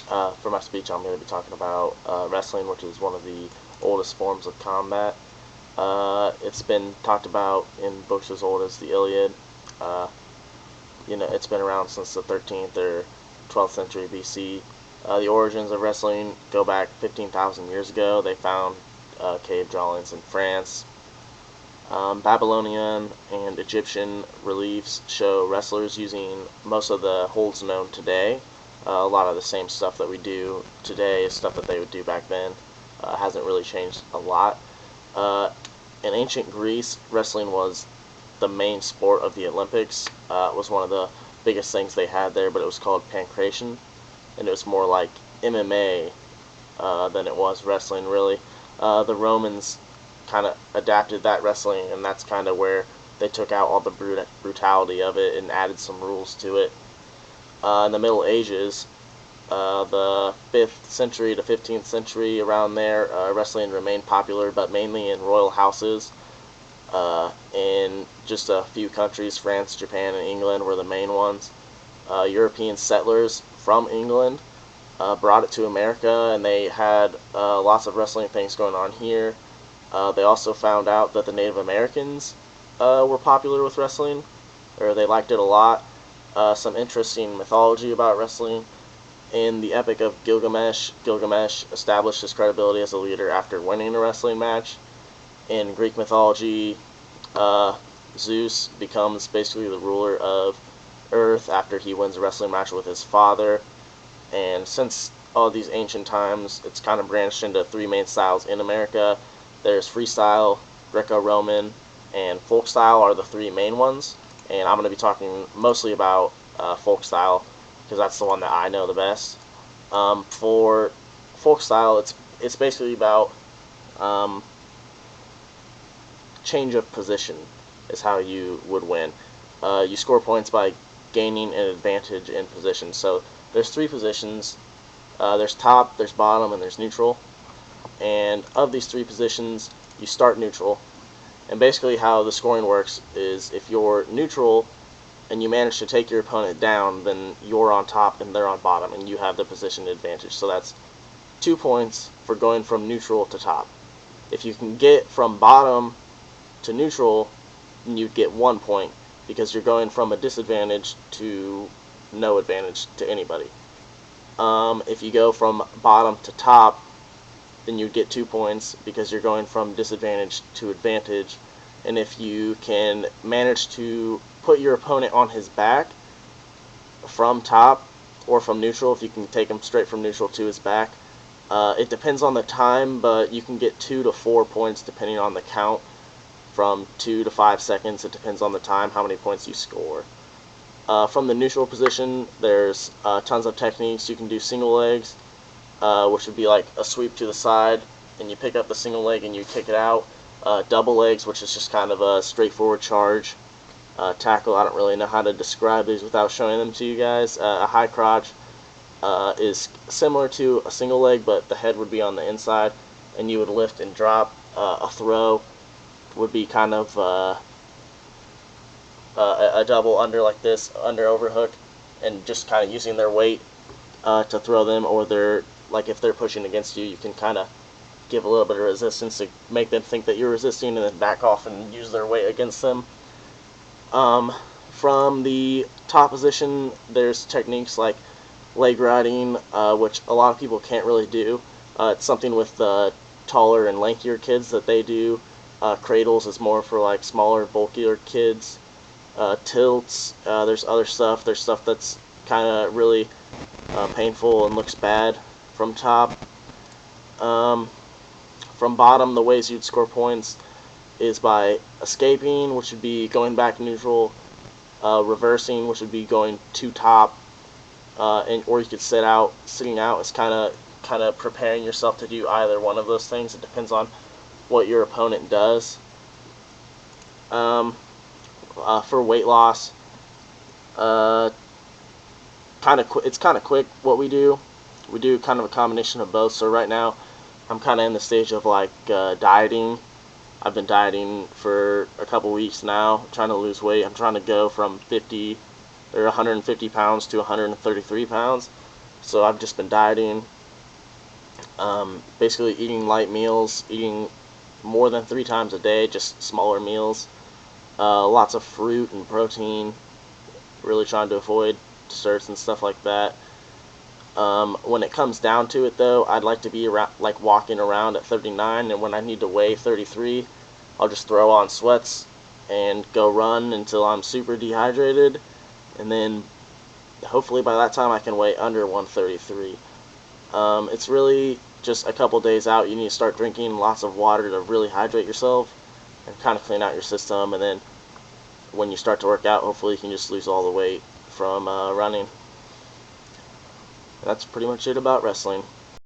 For my speech, I'm going to be talking about wrestling, which is one of the oldest forms of combat. It's been talked about in books as old as the Iliad. Uh, it's been around since the 13th or 12th century BC. The origins of wrestling go back 15,000 years ago. They found cave dwellings in France. Babylonian and Egyptian reliefs show wrestlers using most of the holds known today. A lot of the same stuff that we do today is stuff that they would do back then. Hasn't really changed a lot. Uh, in ancient Greece, wrestling was the main sport of the Olympics. It was one of the biggest things they had there, but it was called pancration, and it was more like MMA than it was wrestling, really. The Romans kind of adapted that wrestling, and that's kind of where they took out all the brutality of it and added some rules to it. In the Middle Ages, the 5th century to 15th century, around there, wrestling remained popular, but mainly in royal houses. In just a few countries, France, Japan, and England were the main ones. European settlers from England brought it to America, and they had lots of wrestling things going on here. They also found out that the Native Americans were popular with wrestling, or they liked it a lot. Some interesting mythology about wrestling. In the Epic of Gilgamesh, Gilgamesh established his credibility as a leader after winning a wrestling match. In Greek mythology, uh, Zeus becomes basically the ruler of Earth after he wins a wrestling match with his father. And since all these ancient times, it's kind of branched into three main styles in America. There's freestyle, Greco-Roman, and folk style are the three main ones. And I'm going to be talking mostly about folk style because that's the one that I know the best. For folk style, it's basically about um, change of position is how you would win. You score points by gaining an advantage in position. So there's three positions. There's top, there's bottom, and there's neutral. And of these three positions, you start neutral. And basically how the scoring works is if you're neutral and you manage to take your opponent down, then you're on top and they're on bottom, and you have the position advantage. So that's 2 points for going from neutral to top. If you can get from bottom to neutral, then you'd get 1 point because you're going from a disadvantage to no advantage to anybody. If you go from bottom to top, then you'd get 2 points because you're going from disadvantage to advantage. And if you can manage to put your opponent on his back from top or from neutral, if you can take him straight from neutral to his back, it depends on the time, but you can get 2 to 4 points depending on the count. From 2 to 5 seconds, it depends on the time, how many points you score. From the neutral position, there's tons of techniques. You can do single legs, which would be like a sweep to the side, and you pick up the single leg and you kick it out. Double legs, which is just kind of a straightforward charge. Tackle, I don't really know how to describe these without showing them to you guys. A high crotch is similar to a single leg, but the head would be on the inside, and you would lift and drop. A throw would be kind of a double under like this, under overhook, and just kind of using their weight to throw them, or they're like if they're pushing against you, you can kind of give a little bit of resistance to make them think that you're resisting, and then back off and use their weight against them. From the top position, there's techniques like leg riding, which a lot of people can't really do. It's something with the taller and lankier kids that they do. Cradles is more for like smaller, bulkier kids. Tilts, there's other stuff. There's stuff that's kind of really painful and looks bad from top. Um, from bottom, the ways you'd score points is by escaping, which would be going back neutral, reversing, which would be going to top, or you could sit out. Sitting out is kind of preparing yourself to do either one of those things. It depends on what your opponent does. Um, for weight loss, uh, it's kind of quick what we do. We do kind of a combination of both. So right now, I'm kind of in the stage of like dieting. I've been dieting for a couple weeks now, trying to lose weight. I'm trying to go from 50 or 150 pounds to 133 pounds. So I've just been dieting, basically eating light meals, eating more than 3 times a day, just smaller meals, lots of fruit and protein, really trying to avoid desserts and stuff like that. When it comes down to it, though, I'd like to be around, like walking around at 39, and when I need to weigh 33, I'll just throw on sweats and go run until I'm super dehydrated, and then hopefully by that time I can weigh under 133. It's really just a couple days out. You need to start drinking lots of water to really hydrate yourself and kind of clean out your system, and then when you start to work out, hopefully you can just lose all the weight from running. That's pretty much it about wrestling.